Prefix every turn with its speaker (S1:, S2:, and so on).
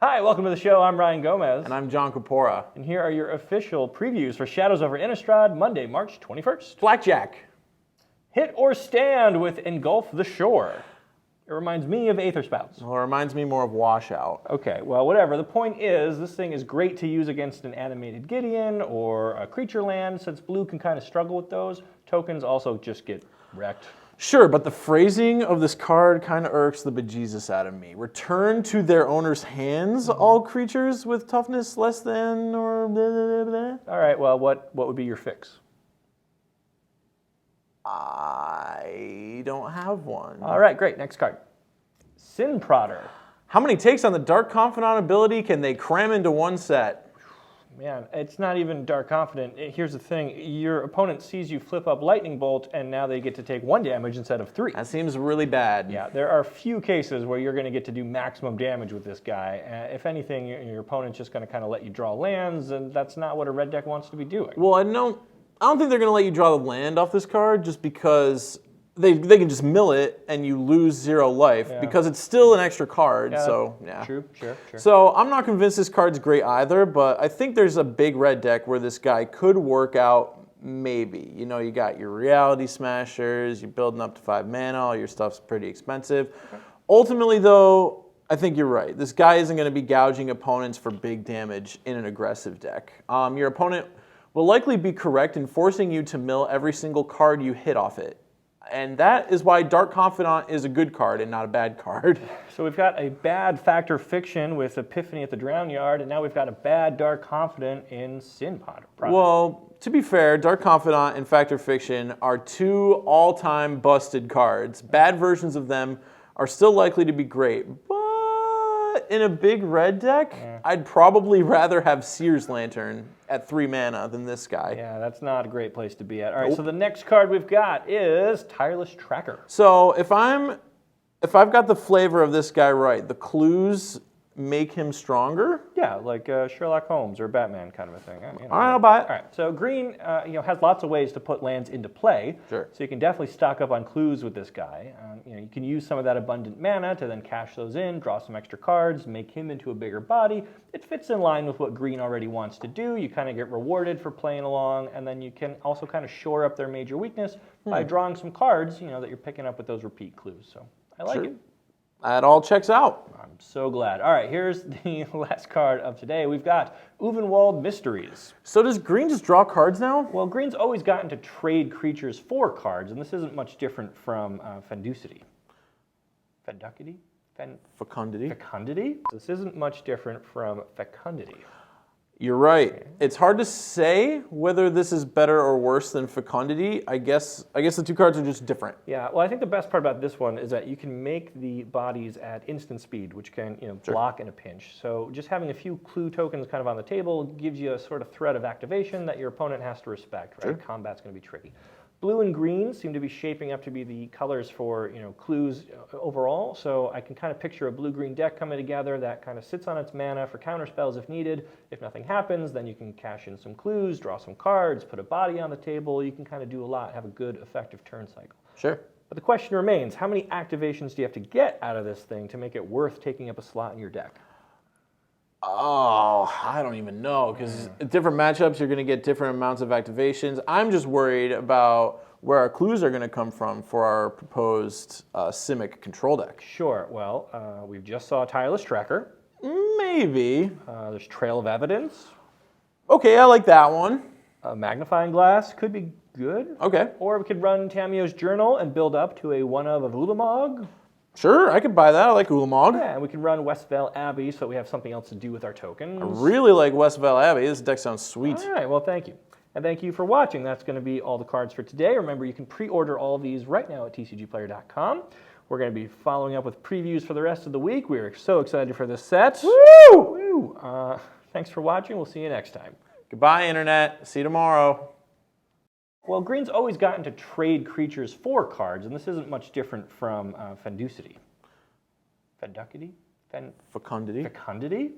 S1: Hi, welcome to the show. I'm Ryan Gomez.
S2: And I'm John Kapora.
S1: And here are your official previews for Shadows of Innistrad, Monday, March 21st.
S2: Blackjack.
S1: Hit or stand with Engulf the Shore. It reminds me of Aether Spouts.
S2: Well, it reminds me more of Washout.
S1: Okay, well, whatever. The point is, this thing is great to use against an animated Gideon or a creature land, since blue can kind of struggle with those. Tokens also just get wrecked.
S2: Sure, but the phrasing of this card kind of irks the bejesus out of me. Return to their owner's hands all creatures with toughness less than or blah, blah, blah.
S1: All right, well, what would be your fix?
S2: I don't have one.
S1: All right, great. Next card. Prader.
S2: How many takes on the Dark Confidant ability can they cram into one set?
S1: Man, it's not even Dark Confidant. Here's the thing. Your opponent sees you flip up Lightning Bolt, and now they get to take 1 damage instead of 3.
S2: That seems really bad.
S1: Yeah, there are few cases where you're going to get to do maximum damage with this guy. If anything, your opponent's just going to kind of let you draw lands, and that's not what a red deck wants to be doing.
S2: Well, I don't think they're going to let you draw the land off this card just because they can just mill it and you lose 0 life because it's still an extra card.
S1: Yeah,
S2: so yeah,
S1: sure.
S2: So I'm not convinced this card's great either, but I think there's a big red deck where this guy could work out. Maybe, you know, you got your Reality Smashers, you're building up to 5 mana, all your stuff's pretty expensive. Okay. Ultimately, though, I think you're right. This guy isn't going to be gouging opponents for big damage in an aggressive deck. Your opponent will likely be correct in forcing you to mill every single card you hit off it. And that is why Dark Confidant is a good card and not a bad card.
S1: So we've got a bad Factor Fiction with Epiphany at the Drown Yard, and now we've got a bad Dark Confidant in Prader.
S2: Well, to be fair, Dark Confidant and Factor Fiction are 2 all-time busted cards. Bad versions of them are still likely to be great, but in a big red deck, I'd probably rather have Seer's Lantern at 3 mana than this guy.
S1: Yeah, that's not a great place to be at. All right, so the next card we've got is Tireless Tracker.
S2: So if I've got the flavor of this guy right, the clues make him stronger?
S1: Yeah, like Sherlock Holmes or Batman kind of a thing.
S2: All right, I'll buy it.
S1: All right, so green has lots of ways to put lands into play.
S2: Sure.
S1: So you can definitely stock up on clues with this guy. You can use some of that abundant mana to then cash those in, draw some extra cards, make him into a bigger body. It fits in line with what green already wants to do. You kind of get rewarded for playing along, and then you can also kind of shore up their major weakness by drawing some cards, that you're picking up with those repeat clues. So I like it.
S2: That all checks out.
S1: I'm so glad. All right, here's the last card of today. We've got Ulvenwald Mysteries.
S2: So does green just draw cards now?
S1: Well, green's always gotten to trade creatures for cards, and this isn't much different from Fecundity. Fecundity?
S2: Fecundity.
S1: Fecundity? This isn't much different from Fecundity.
S2: You're right. It's hard to say whether this is better or worse than Fecundity. I guess the 2 cards are just different.
S1: Yeah, well, I think the best part about this one is that you can make the bodies at instant speed, which can block in a pinch. So just having a few clue tokens kind of on the table gives you a sort of threat of activation that your opponent has to respect, right? Sure. Combat's going to be tricky. Blue and green seem to be shaping up to be the colors for clues overall, so I can kind of picture a blue-green deck coming together that kind of sits on its mana for counter spells if needed. If nothing happens, then you can cash in some clues, draw some cards, put a body on the table. You can kind of do a lot, have a good, effective turn cycle.
S2: Sure.
S1: But the question remains, how many activations do you have to get out of this thing to make it worth taking up a slot in your deck?
S2: Oh, I don't even know, because different matchups, you're going to get different amounts of activations. I'm just worried about where our clues are going to come from for our proposed Simic control deck.
S1: Sure. Well, we've just saw Tireless Tracker.
S2: Maybe.
S1: There's Trail of Evidence.
S2: Okay, I like that one.
S1: Magnifying Glass could be good.
S2: Okay.
S1: Or we could run Tamiyo's Journal and build up to a 1-of Ulamog.
S2: Sure, I could buy that. I like Ulamog.
S1: Yeah, and we can run Westvale Abbey so we have something else to do with our tokens.
S2: I really like Westvale Abbey. This deck sounds sweet.
S1: All right, well, thank you. And thank you for watching. That's going to be all the cards for today. Remember, you can pre-order all of these right now at TCGplayer.com. We're going to be following up with previews for the rest of the week. We are so excited for this set.
S2: Woo!
S1: Woo! Thanks for watching. We'll see you next time.
S2: Goodbye, Internet. See you tomorrow.
S1: Well, green's always gotten to trade creatures for cards, and this isn't much different from Fecundity. Fecundity?
S2: Fecundity.
S1: Fecundity?